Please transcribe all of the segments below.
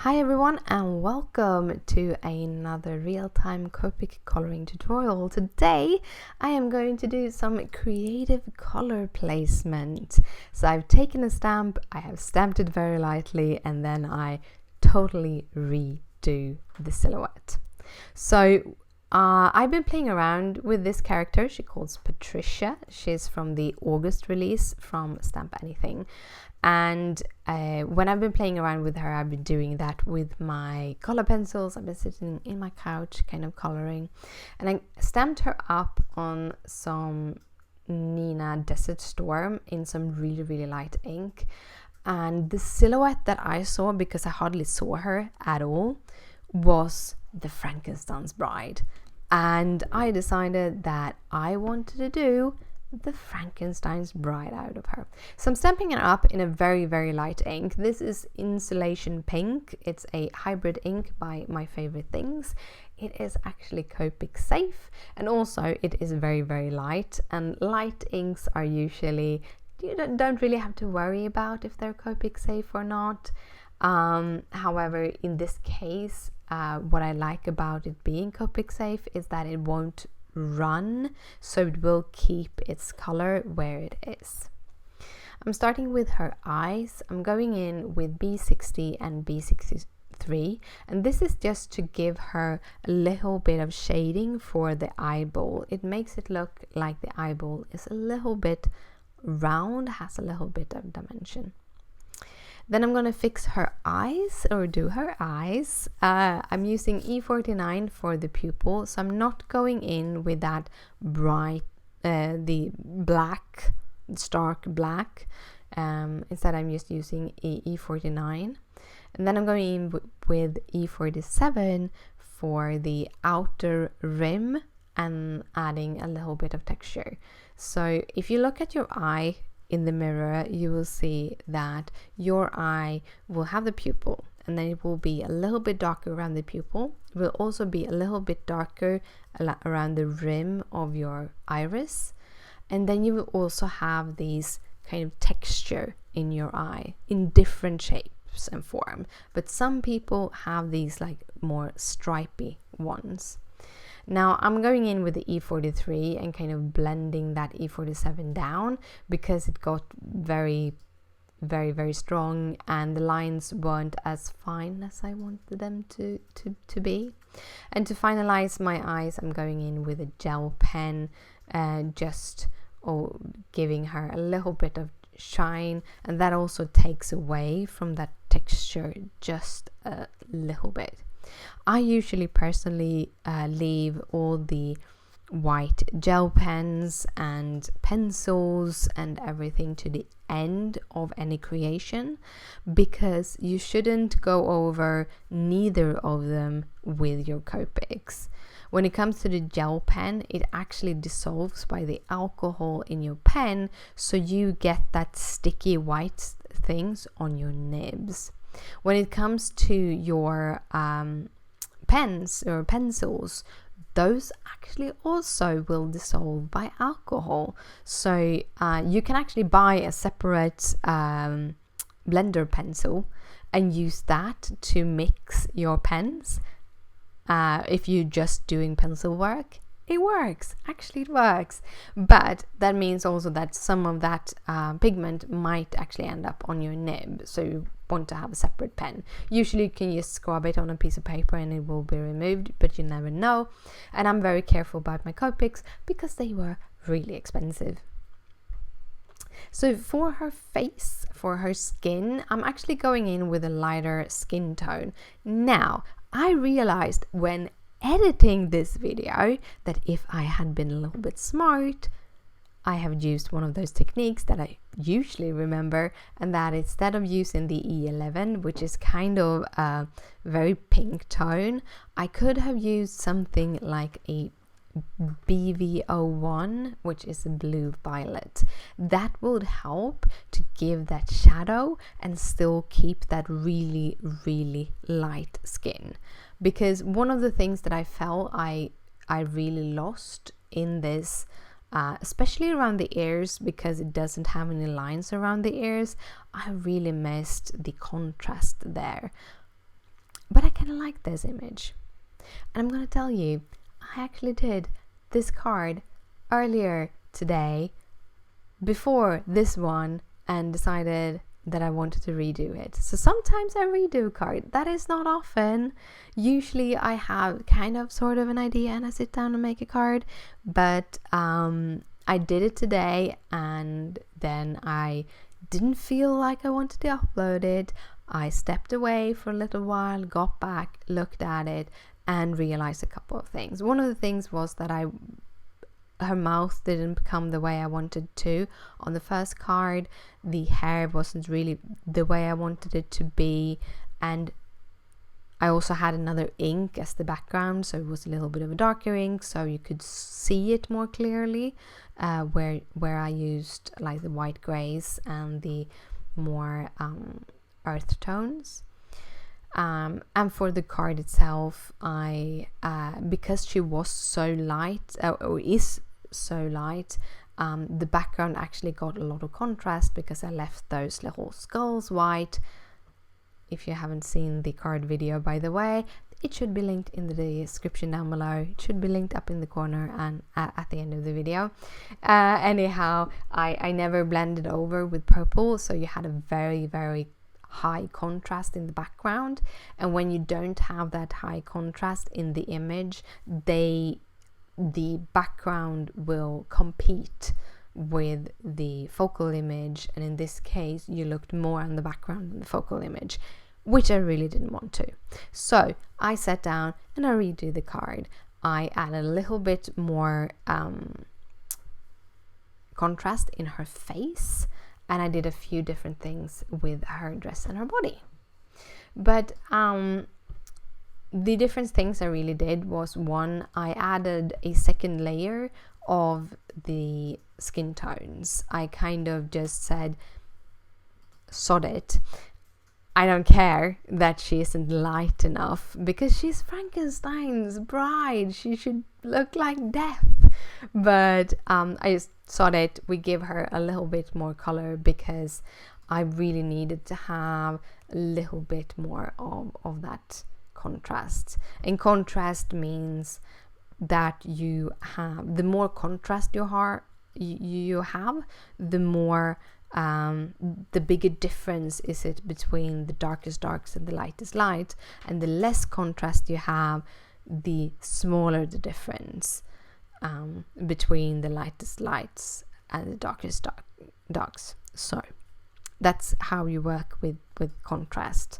Hi everyone and welcome to another real-time Copic coloring tutorial. Today I am going to do some creative color placement. So I've taken a stamp, I have stamped it very lightly, and then I totally redo the silhouette. So I've been playing around with this character. She calls Patricia. She's from the August release from Stamp Anniething. And when I've been playing around with her, I've been doing that with my color pencils. I've been sitting in my couch kind of coloring, and I stamped her up on some Nina Desert Storm in some really light ink. And the silhouette that I saw, because I hardly saw her at all, was the Frankenstein's bride. And I decided that I wanted to do the Frankenstein's bride out of her. So I'm stamping it up in a very light ink. This is Insulation Pink. It's a hybrid ink by My Favorite Things. It is actually Copic safe, and also it is very light, and light inks are usually, you don't really have to worry about if they're Copic safe or not. However, in this case, what I like about it being Copic safe is that it won't run, so it will keep its color where it is. I'm starting with her eyes. I'm going in with B60 and B63, and this is just to give her a little bit of shading for the eyeball. It makes it look like the eyeball is a little bit round, has a little bit of dimension. Then I'm going to fix her eyes, or do her eyes. I'm using E49 for the pupil, so I'm not going in with that bright, the black, stark black. Instead, I'm just using E49. And then I'm going in with E47 for the outer rim and adding a little bit of texture. So if you look at your eye in the mirror, you will see that your eye will have the pupil, and then it will be a little bit darker around the pupil. It will also be a little bit darker around the rim of your iris, and then you will also have these kind of texture in your eye in different shapes and form, but some people have these like more stripy ones. Now I'm going in with the E43 and kind of blending that E47 down, because it got very strong and the lines weren't as fine as I wanted them to be. And to finalize my eyes, I'm going in with a gel pen, just giving her a little bit of shine, and that also takes away from that texture just a little bit. I usually personally leave all the white gel pens and pencils and everything to the end of any creation, because you shouldn't go over neither of them with your Copics. When it comes to the gel pen, it actually dissolves by the alcohol in your pen, so you get that sticky white things on your nibs. When it comes to your pens or pencils, those actually also will dissolve by alcohol. So you can actually buy a separate blender pencil and use that to mix your pens. If you're just doing pencil work, it works. Actually, it works. But that means also that some of that pigment might actually end up on your nib. So you want to have a separate pen. Usually you can just scrub it on a piece of paper and it will be removed, but you never know. And I'm very careful about my Copics because they were really expensive. So for her face, for her skin, I'm actually going in with a lighter skin tone. Now, I realized when editing this video that if I had been a little bit smart, I have used one of those techniques that I usually remember, and that instead of using the E11, which is kind of a very pink tone, I could have used something like a BV01, which is a blue violet. That would help to give that shadow and still keep that really light skin. Because one of the things that I felt I really lost in this, especially around the ears, because it doesn't have any lines around the ears, I really missed the contrast there. but I kind of like this image. And I'm going to tell you, I actually did this card earlier today before this one and decided that I wanted to redo it. So sometimes I redo a card. That is not often. Usually I have kind of sort of an idea and I sit down and make a card, but I did it today and then I didn't feel like I wanted to upload it. I stepped away for a little while, got back, looked at it and realized a couple of things. One of the things was that her mouth didn't become the way I wanted to. On the first card, the hair wasn't really the way I wanted it to be, and I also had another ink as the background, so it was a little bit of a darker ink, so you could see it more clearly, where I used like the white grays and the more earth tones. And for the card itself, I because she was so light, or is so light, the background actually got a lot of contrast because I left those little skulls white. If you haven't seen the card video, by the way, it should be linked in the description down below. It should be linked up in the corner and at the end of the video. Anyhow, I never blended over with purple, so you had a very, very high contrast in the background, and when you don't have that high contrast in the image, the background will compete with the focal image, and in this case you looked more on the background than the focal image, which I really didn't want to. So I sat down and I redo the card. I added a little bit more contrast in her face, and I did a few different things with her dress and her body. But the different things I really did was, one, I added a second layer of the skin tones. I kind of just said, sod it. I don't care that she isn't light enough because she's Frankenstein's bride. She should look like death. But I just sod it. We give her a little bit more color because I really needed to have a little bit more of that contrast. And contrast means that you have, the more contrast you have, the more the bigger difference is it between the darkest darks and the lightest light, and the less contrast you have, the smaller the difference between the lightest lights and the darkest darks. So that's how you work with contrast.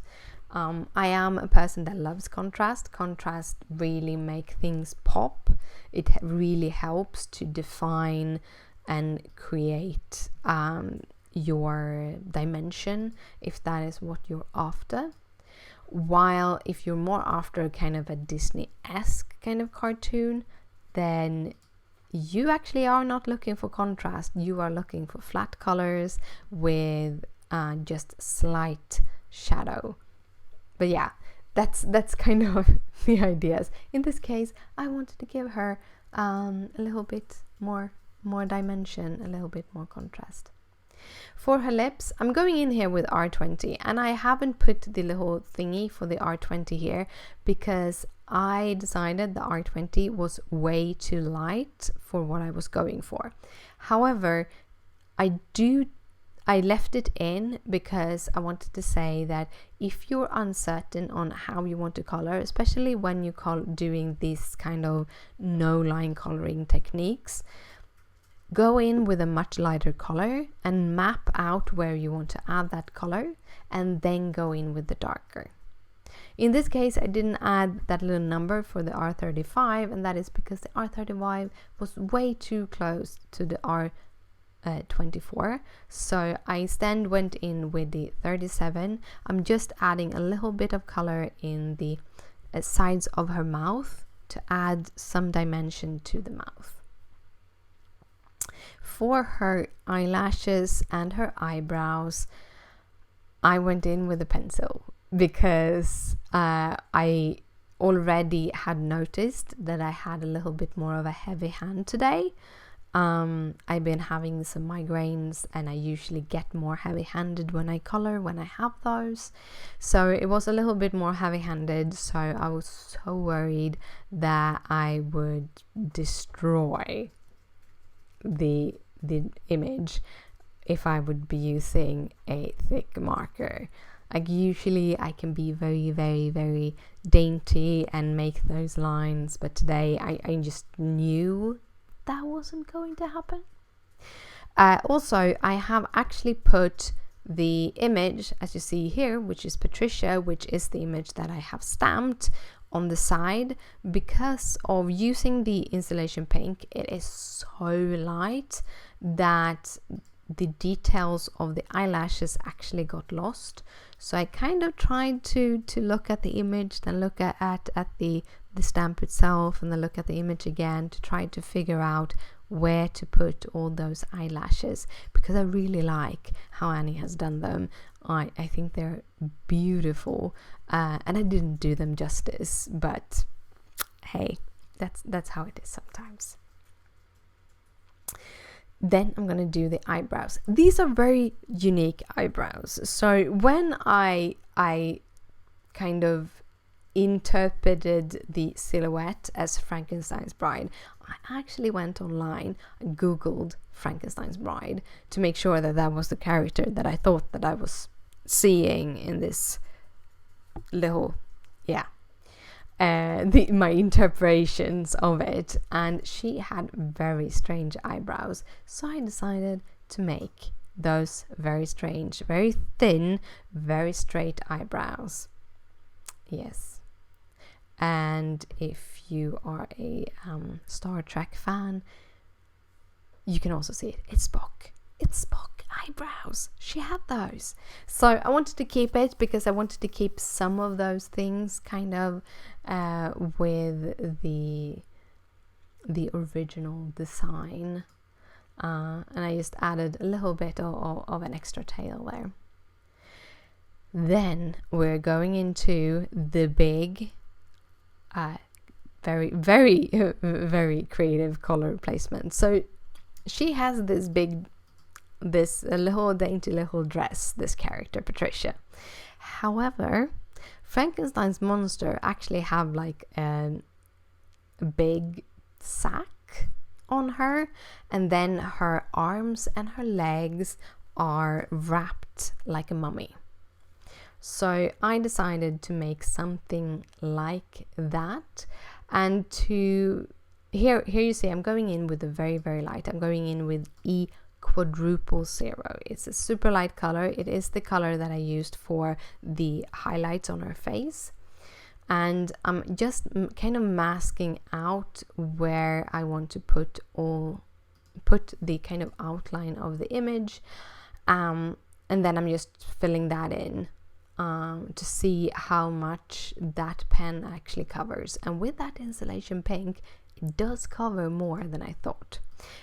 I am a person that loves contrast. Contrast really make things pop. It really helps to define and create your dimension, if that is what you're after. While if you're more after kind of a Disney-esque kind of cartoon, then you actually are not looking for contrast. You are looking for flat colors with just slight shadow. But yeah, that's kind of the ideas. In this case, I wanted to give her a little bit more dimension, a little bit more contrast. For her lips, I'm going in here with R20, and I haven't put the little thingy for the R20 here because I decided the R20 was way too light for what I was going for. However, I left it in because I wanted to say that if you're uncertain on how you want to color, especially when you doing these kind of no line coloring techniques, go in with a much lighter color and map out where you want to add that color, and then go in with the darker. In this case, I didn't add that little number for the R35, and that is because the R35 was way too close to the R24. So I instead went in with the 37. I'm just adding a little bit of color in the sides of her mouth to add some dimension to the mouth. For her eyelashes and her eyebrows, I went in with a pencil because I already had noticed that I had a little bit more of a heavy hand today, I've been having some migraines, and I usually get more heavy-handed when I color, when I have those. So it was a little bit more heavy-handed, so I was so worried that I would destroy the image if I would be using a thick marker. Like, usually I can be very, very, very dainty and make those lines, but today I just knew that wasn't going to happen. Also, I have actually put the image, as you see here, which is Patricia, which is the image that I have stamped, on the side, because of using the installation pink. It is so light that the details of the eyelashes actually got lost. So I kind of tried to look at the image, then look at the stamp itself, and then look at the image again to try to figure out where to put all those eyelashes, because I really like how Annie has done them. I think they're beautiful, and I didn't do them justice, but hey, that's how it is sometimes. Then I'm gonna do the eyebrows. These are very unique eyebrows. So when I kind of interpreted the silhouette as Frankenstein's bride, I actually went online and googled Frankenstein's bride to make sure that that was the character that I thought that I was seeing in this little, my interpretations of it. And she had very strange eyebrows, so I decided to make those very strange, very thin, very straight eyebrows. Yes. And if you are a Star Trek fan, you can also see it. It's Spock. It's Spock eyebrows. She had those. So I wanted to keep it because I wanted to keep some of those things kind of with the original design. And I just added a little bit of an extra tail there. Then we're going into the big, very, very, very creative color placement. So she has this little dainty little dress, this character Patricia. However, Frankenstein's monster actually have like a big sack on her, and then her arms and her legs are wrapped like a mummy. So I decided to make something like that, and to here you see I'm going in with a very, very light. I'm going in with E quadruple 0. It's a super light color. It is the color that I used for the highlights on her face, and I'm just kind of masking out where I want to put the kind of outline of the image, and then I'm just filling that in to see how much that pen actually covers. And with that installation pink, it does cover more than I thought.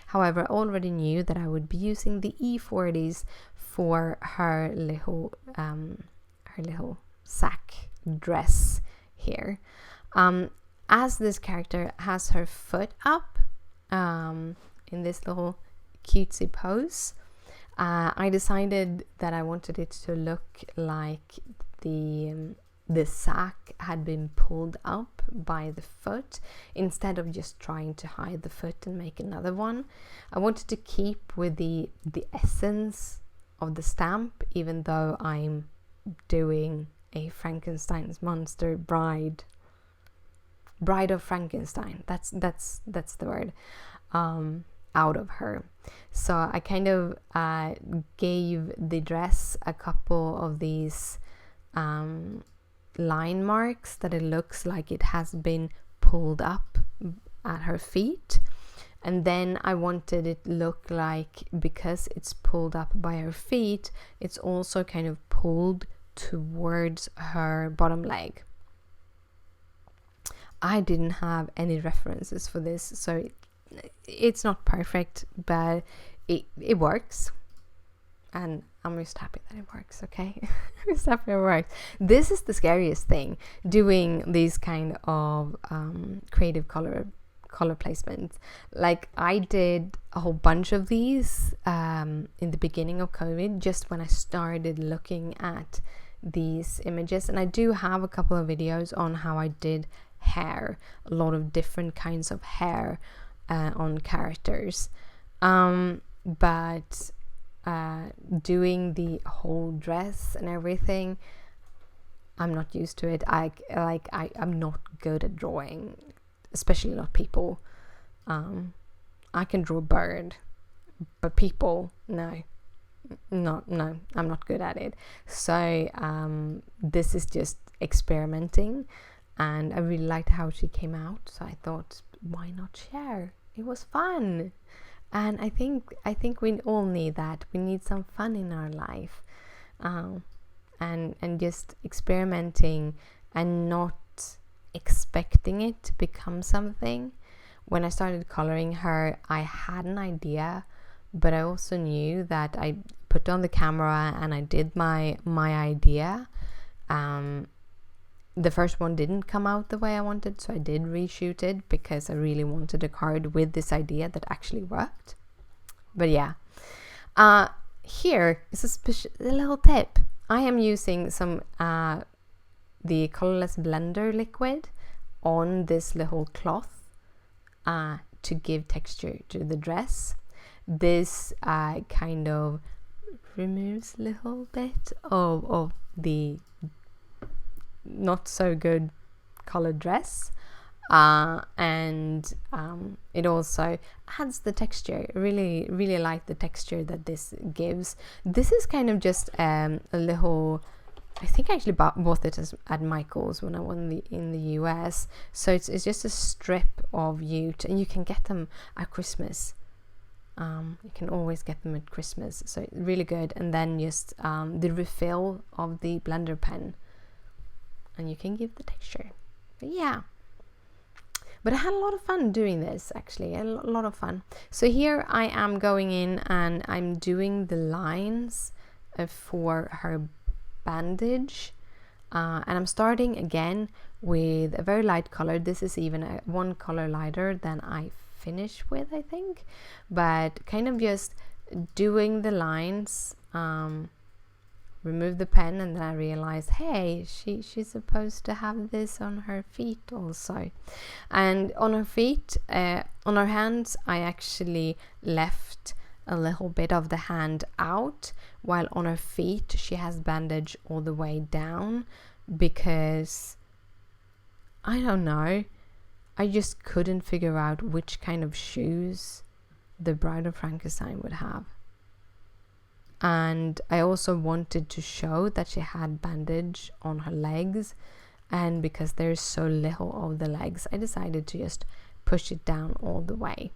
However, I already knew that I would be using the E40s for her little sack dress here. As this character has her foot up in this little cutesy pose, I decided that I wanted it to look like the sack had been pulled up by the foot, instead of just trying to hide the foot and make another one. I wanted to keep with the essence of the stamp, even though I'm doing a Frankenstein's monster bride of Frankenstein. That's the word. Out of her. So I kind of gave the dress a couple of these line marks that it looks like it has been pulled up at her feet. And then I wanted it to look like, because it's pulled up by her feet, it's also kind of pulled towards her bottom leg. I didn't have any references for this, so it's not perfect, but it works, and I'm just happy that it works. Okay. I'm just happy it works. This is the scariest thing, doing these kind of creative color color placement. Like I did a whole bunch of these in the beginning of COVID, just when I started looking at these images, and I do have a couple of videos on how I did hair, a lot of different kinds of hair on characters, but doing the whole dress and everything, I'm not used to it. I'm not good at drawing, especially not people. I can draw a bird, but people, no, I'm not good at it. So this is just experimenting, and I really liked how she came out, so I thought, why not share? It was fun, and I think we all need that. We need some fun in our life, and just experimenting and not expecting it to become something. When I started coloring her, I had an idea, but I also knew that I put on the camera and I did my idea. The first one didn't come out the way I wanted, so I did reshoot it because I really wanted a card with this idea that actually worked. But yeah, here is a little tip. I am using some the colorless blender liquid on this little cloth to give texture to the dress. This kind of removes a little bit of the not so good colored dress, and it also adds the texture. Really like the texture that this gives. This is kind of just a little, I think I actually bought it at Michael's when I was in the US. So it's just a strip of jute, and you can get them at Christmas. You can always get them at Christmas, so really good. And then just the refill of the blender pen, and you can give the texture. But yeah, but I had a lot of fun doing this, actually, a lot of fun. So here I am going in and I'm doing the lines for her bandage, and I'm starting again with a very light color. This is even one color lighter than I finished with, I think, but kind of just doing the lines. Remove the pen, and then I realized, hey, she's supposed to have this on her feet also. And on her feet, on her hands, I actually left a little bit of the hand out, while on her feet she has bandage all the way down, because I don't know, I just couldn't figure out which kind of shoes the Bride of Frankenstein would have. And I also wanted to show that she had bandage on her legs, and because there's so little of the legs, I decided to just push it down all the way.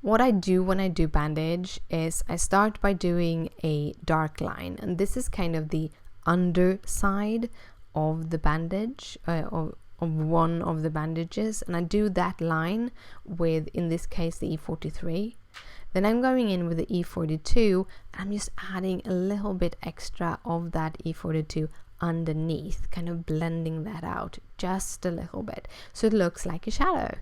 What I do when I do bandage is I start by doing a dark line, and this is kind of the underside of the bandage, of one of the bandages, and I do that line with, in this case, the E43. Then I'm going in with the E42, and I'm just adding a little bit extra of that E42 underneath, kind of blending that out just a little bit, so it looks like a shadow.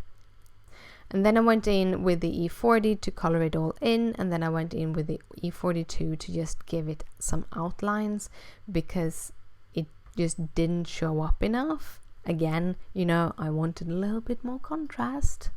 And then I went in with the E40 to color it all in, and then I went in with the E42 to just give it some outlines, because it just didn't show up enough. Again, you know, I wanted a little bit more contrast.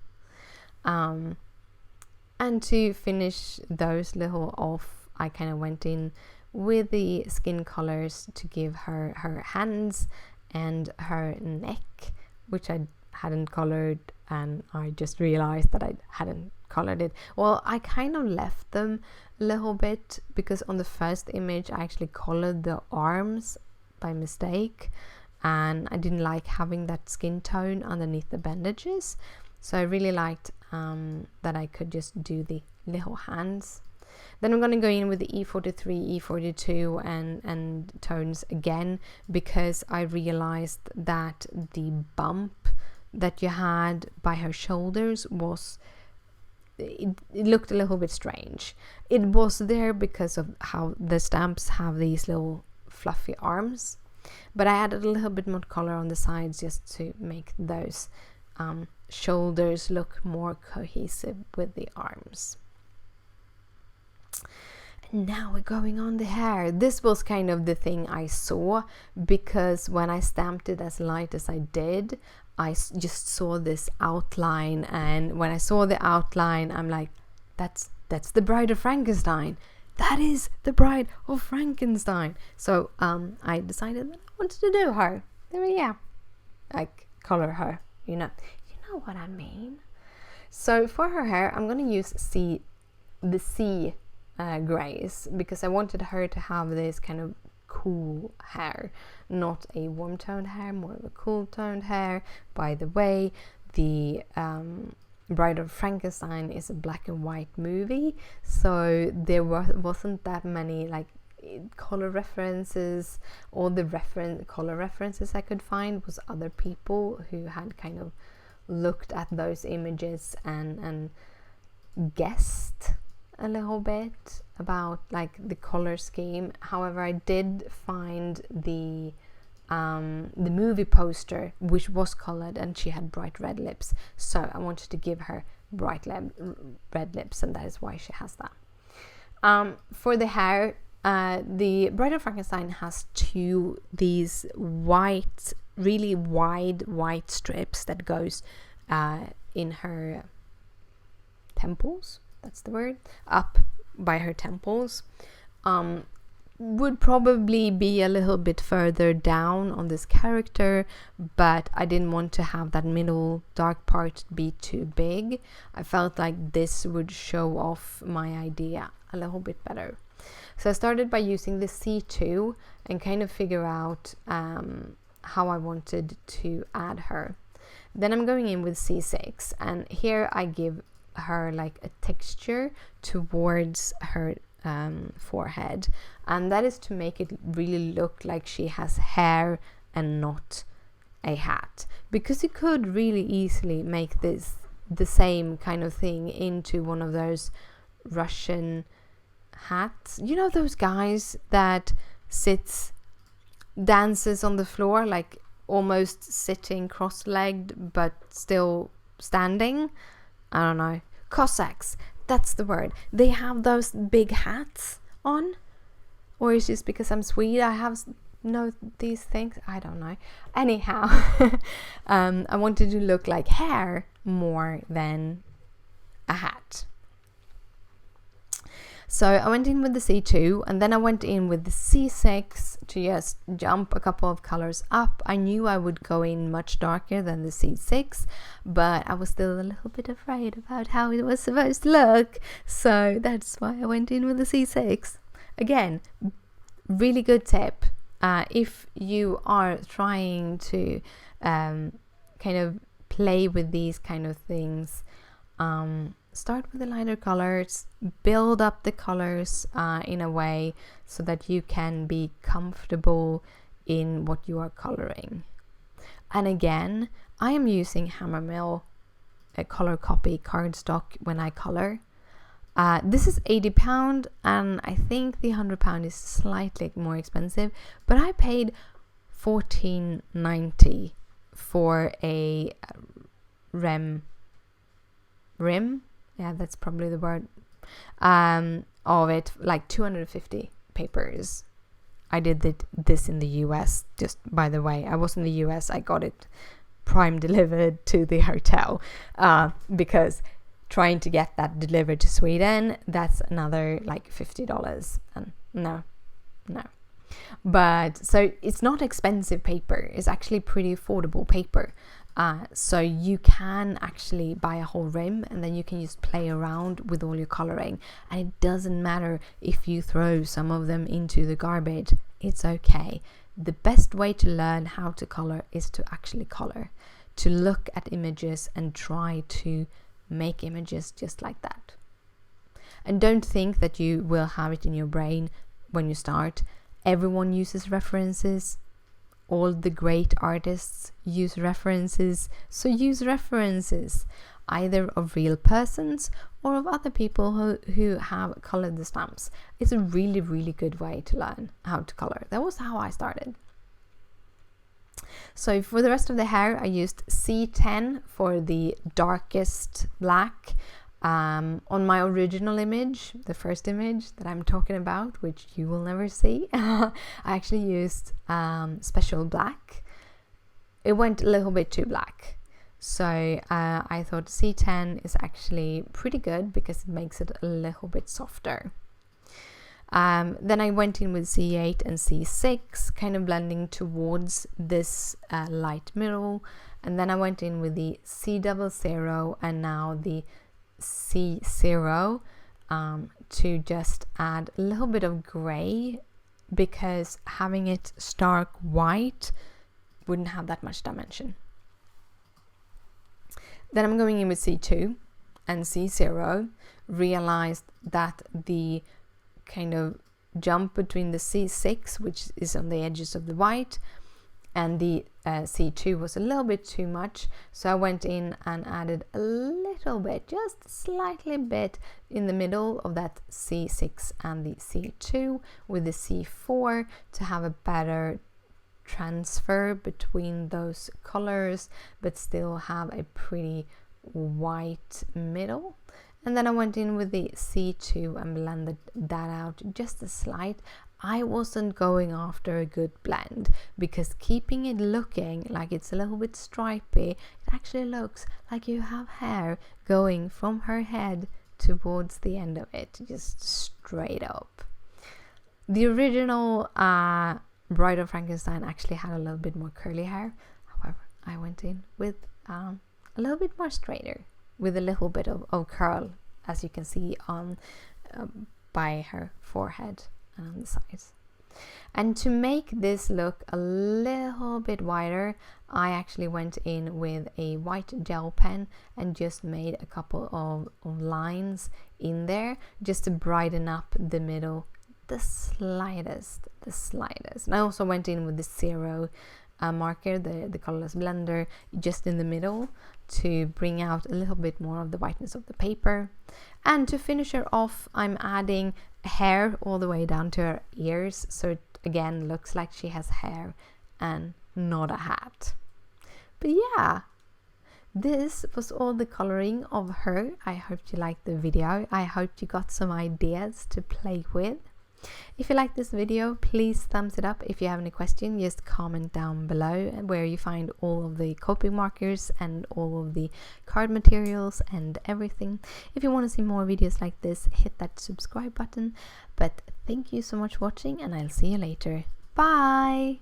And to finish those little off, I kind of went in with the skin colors to give her hands and her neck, which I hadn't colored, and I just realized that I hadn't colored it. Well, I kind of left them a little bit, because on the first image I actually colored the arms by mistake, and I didn't like having that skin tone underneath the bandages. So I really liked that I could just do the little hands. Then I'm going to go in with the E43, E42 and tones again, because I realized that the bump that you had by her shoulders was, it looked a little bit strange. It was there because of how the stamps have these little fluffy arms, but I added a little bit more color on the sides just to make those shoulders look more cohesive with the arms. And now we're going on the hair. This was kind of the thing I saw, because when I stamped it as light as I did, I just saw this outline, and when I saw the outline, I'm like, that's the bride of Frankenstein. That is the bride of Frankenstein. So I decided that I wanted to do her. Yeah, like color her, you know what I mean. So for her hair, I'm gonna use the sea grays, because I wanted her to have this kind of cool hair, not a warm toned hair, more of a cool toned hair. By the way, the Bride of Frankenstein is a black and white movie, so there wasn't that many like color references. All the color references I could find was other people who had kind of looked at those images and guessed a little bit about like the color scheme. However, I did find the movie poster, which was colored, and she had bright red lips, so I wanted to give her bright red lips, and that is why she has that. For the hair, the Bride of Frankenstein has these white, really wide white strips that goes in her temples, that's the word, up by her temples. Would probably be a little bit further down on this character, but I didn't want to have that middle dark part be too big. I felt like this would show off my idea a little bit better. So I started by using the C2 and kind of figure out how I wanted to add her. Then I'm going in with C6, and here I give her like a texture towards her forehead, and that is to make it really look like she has hair and not a hat, because you could really easily make this the same kind of thing into one of those Russian hats, you know, those guys that dances on the floor, like almost sitting cross-legged but still standing. I don't know, Cossacks, that's the word. They have those big hats on, or it's just because I'm Swede I have these things, I don't know. Anyhow, I wanted to look like hair more than a hat. So I went in with the C2, and then I went in with the C6 to just jump a couple of colors up. I knew I would go in much darker than the C6, but I was still a little bit afraid about how it was supposed to look. So that's why I went in with the C6. Again, really good tip. If you are trying to kind of play with these kind of things, start with the lighter colors, build up the colors in a way so that you can be comfortable in what you are coloring. And again, I am using Hammermill color copy cardstock when I color. This is £80, and I think the £100 is slightly more expensive, but I paid $14.90 for a rim, yeah, that's probably the word, of it, like 250 papers. I did this in the US, just by the way. I was in the US, I got it prime delivered to the hotel, because trying to get that delivered to Sweden, that's another like $50, and no. But so it's not expensive paper, it's actually pretty affordable paper. So you can actually buy a whole rim, and then you can just play around with all your coloring, and it doesn't matter if you throw some of them into the garbage, it's okay. The best way to learn how to color is to actually color, to look at images and try to make images just like that. And don't think that you will have it in your brain when you start. Everyone uses references. All the great artists use references, so use references either of real persons or of other people who have colored the stamps. It's a really, really good way to learn how to color. That was how I started. So for the rest of the hair, I used C10 for the darkest black. On my original image, the first image that I'm talking about, which you will never see, I actually used special black. It went a little bit too black. So I thought C10 is actually pretty good because it makes it a little bit softer. Then I went in with C8 and C6, kind of blending towards this light middle. And then I went in with the C00 and now the C0 to just add a little bit of gray, because having it stark white wouldn't have that much dimension. Then I'm going in with C2 and C0, realized that the kind of jump between the C6, which is on the edges of the white, and the C2 was a little bit too much, so I went in and added a little bit, just slightly bit in the middle of that C6 and the C2 with the C4 to have a better transfer between those colors, but still have a pretty white middle. And then I went in with the C2 and blended that out just a slight. I wasn't going after a good blend, because keeping it looking like it's a little bit stripy, it actually looks like you have hair going from her head towards the end of it, just straight up. The original Bride of Frankenstein actually had a little bit more curly hair. However, I went in with a little bit more straighter, with a little bit of curl, as you can see on by her forehead and on the sides. And to make this look a little bit wider, I actually went in with a white gel pen and just made a couple of lines in there, just to brighten up the middle the slightest. And I also went in with the 0 marker, the colorless blender, just in the middle to bring out a little bit more of the whiteness of the paper. And to finish her off, I'm adding hair all the way down to her ears, so it again looks like she has hair and not a hat. But yeah, this was all the coloring of her. I hope you liked the video. I hope you got some ideas to play with. If you like this video, please thumbs it up. If you have any questions, just comment down below where you find all of the Copic markers and all of the card materials and everything. If you want to see more videos like this, hit that subscribe button. But thank you so much for watching, and I'll see you later. Bye!